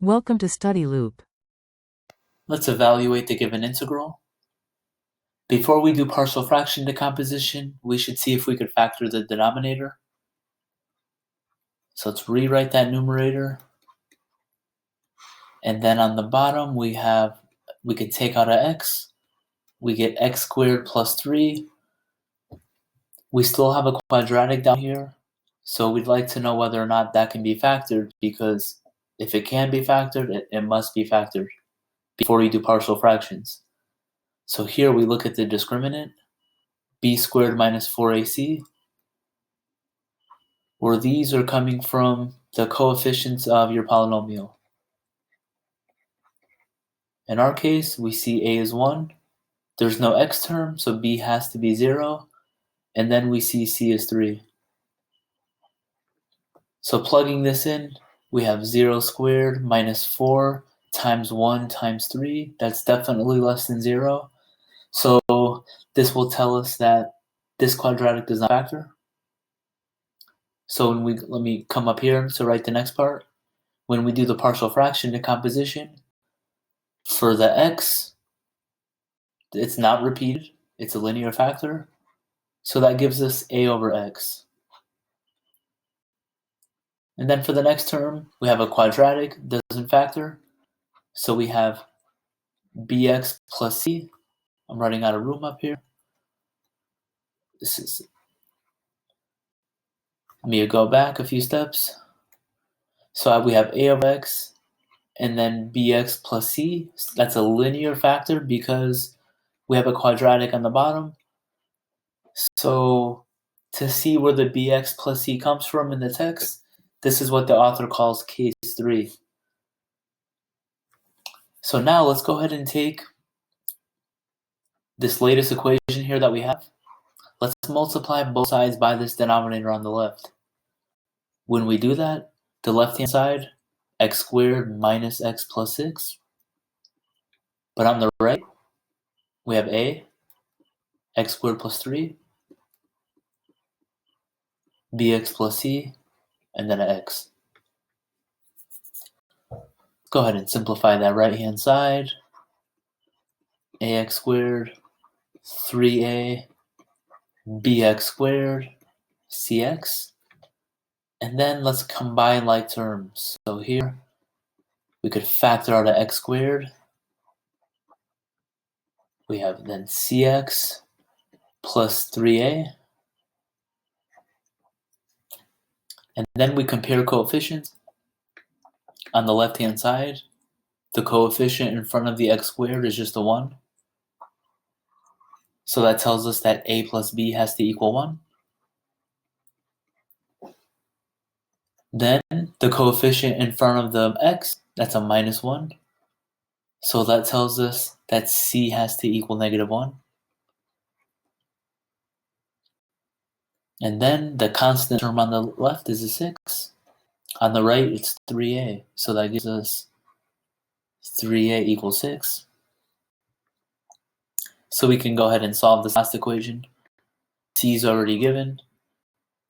Welcome to Study Loop. Let's evaluate the given integral. Before we do partial fraction decomposition, we should see if we could factor the denominator. So let's rewrite that numerator. And then on the bottom, we could take out an x. We get x squared plus 3. We still have a quadratic down here. So we'd like to know whether or not that can be factored, because if it can be factored, it must be factored before we do partial fractions. So here we look at the discriminant, b squared minus 4ac, where these are coming from the coefficients of your polynomial. In our case, we see a is 1. There's no x term, so b has to be 0. And then we see c is 3. So plugging this in, we have 0 squared minus 4 times 1 times 3. That's definitely less than 0. So this will tell us that this quadratic does not factor. So let me come up here to write the next part. When we do the partial fraction decomposition, for the x, it's not repeated. It's a linear factor. So that gives us a over x. And then for the next term, we have a quadratic, doesn't factor. So we have bx plus c. I'm running out of room up here. Let me go back a few steps. So we have a over x, and then bx plus c. That's a linear factor because we have a quadratic on the bottom. So to see where the bx plus c comes from in the text, this is what the author calls case 3. So now let's go ahead and take this latest equation here that we have. Let's multiply both sides by this denominator on the left. When we do that, the left-hand side, x squared minus x plus 6. But on the right, we have a, x squared plus 3, bx plus c, and then an x. Go ahead and simplify that right-hand side. Ax squared, 3a, bx squared, cx. And then let's combine like terms. So here, we could factor out an x squared. We have then cx plus 3a. And then we compare coefficients. On the left-hand side, the coefficient in front of the x squared is just a 1. So that tells us that a plus b has to equal 1. Then the coefficient in front of the x, that's a minus 1. So that tells us that c has to equal negative 1. And then the constant term on the left is a 6. On the right, it's 3a. So that gives us 3a equals 6. So we can go ahead and solve this last equation. C is already given.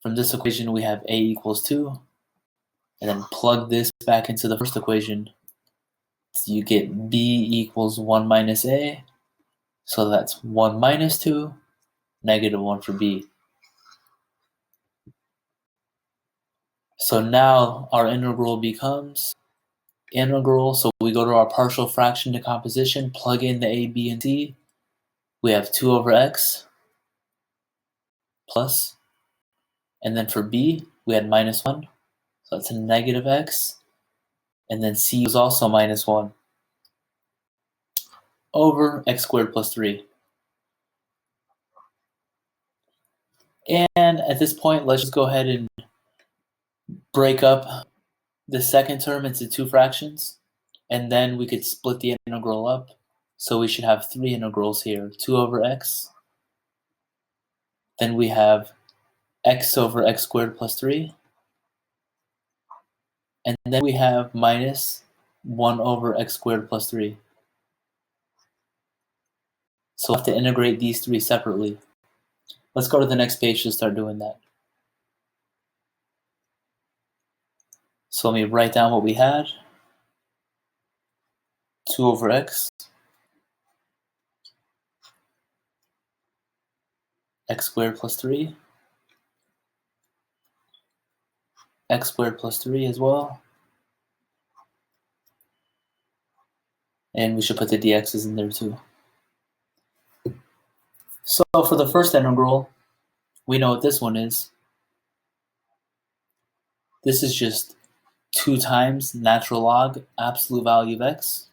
From this equation, we have a equals 2. And then plug this back into the first equation. So you get b equals 1 minus a. So that's 1 minus 2, negative 1 for b. So now our integral becomes integral. So we go to our partial fraction decomposition, plug in the a, b, and c. We have 2 over x plus. And then for b, we had minus 1. So that's a negative x. And then c was also minus 1 over x squared plus 3. And at this point, let's just go ahead and break up the second term into 2 fractions. And then we could split the integral up. So we should have 3 integrals here. 2 over x. Then we have x over x squared plus 3. And then we have minus 1 over x squared plus 3. So we'll have to integrate these 3 separately. Let's go to the next page to start doing that. So let me write down what we had. 2 over x, x squared plus 3, x squared plus 3 as well. And we should put the dx's in there too. So for the first integral, we know what this one is. This is just 2 times natural log absolute value of x.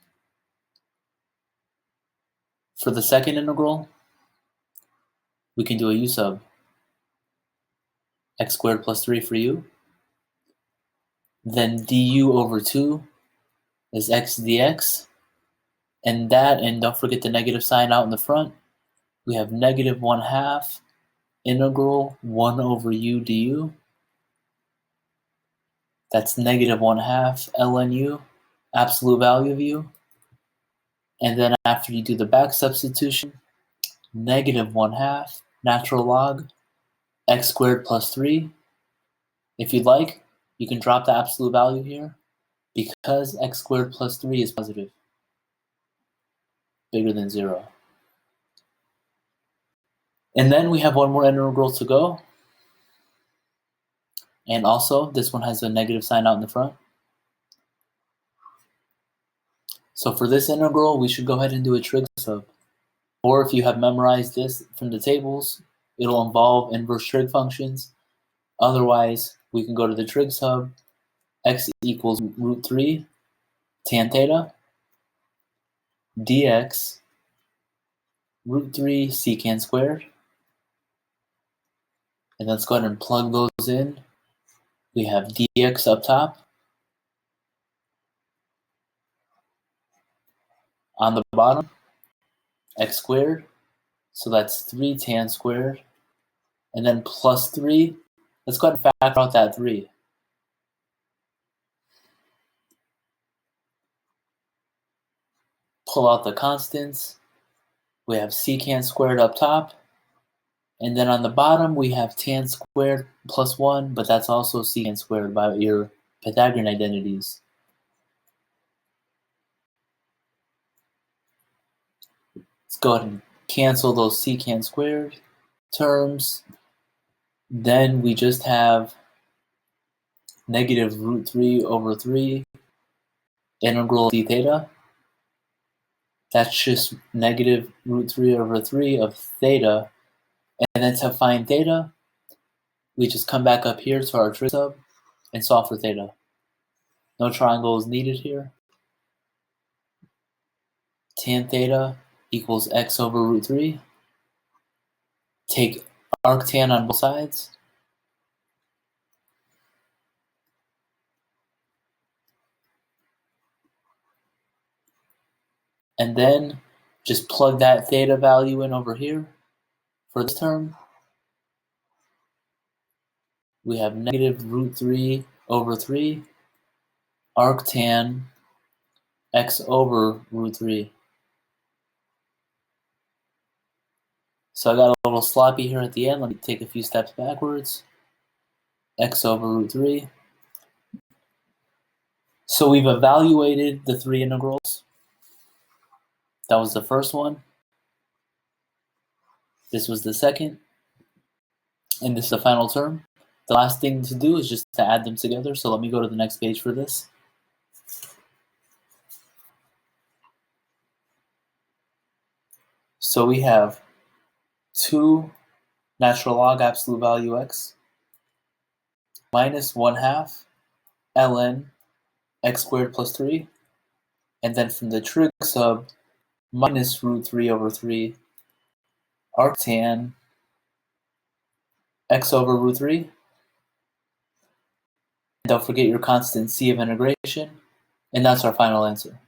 For the second integral, we can do a u sub. X squared plus 3 for u. Then du over 2 is x dx. And don't forget the negative sign out in the front. We have negative 1/2 integral 1 over u du. That's negative 1/2 ln u, absolute value of u. And then after you do the back substitution, negative 1/2 natural log x squared plus 3. If you'd like, you can drop the absolute value here because x squared plus 3 is positive, bigger than 0. And then we have one more integral to go. And also, this one has a negative sign out in the front. So for this integral, we should go ahead and do a trig sub. Or if you have memorized this from the tables, it'll involve inverse trig functions. Otherwise, we can go to the trig sub. X equals root 3 tan theta dx root 3 secant squared. And let's go ahead and plug those in. We have dx up top. On the bottom, x squared. So that's 3 tan squared. And then plus 3. Let's go ahead and factor out that 3. Pull out the constants. We have secant squared up top. And then on the bottom, we have tan squared plus 1, but that's also secant squared by your Pythagorean identities. Let's go ahead and cancel those secant squared terms. Then we just have negative root 3 over 3 integral d theta. That's just negative root 3 over 3 of theta. And then to find theta, we just come back up here to our trig sub and solve for theta. No triangles needed here. Tan theta equals x over root 3. Take arctan on both sides. And then just plug that theta value in over here for this term. We have negative root 3 over 3 arctan x over root 3. So I got a little sloppy here at the end. Let me take a few steps backwards. X over root 3. So we've evaluated the 3 integrals. That was the first one. This was the second. And this is the final term. The last thing to do is just to add them together. So let me go to the next page for this. So we have 2 natural log absolute value x minus 1/2 ln x squared plus 3. And then from the trig sub, minus root 3 over 3 arctan x over root 3. And don't forget your constant c of integration. And that's our final answer.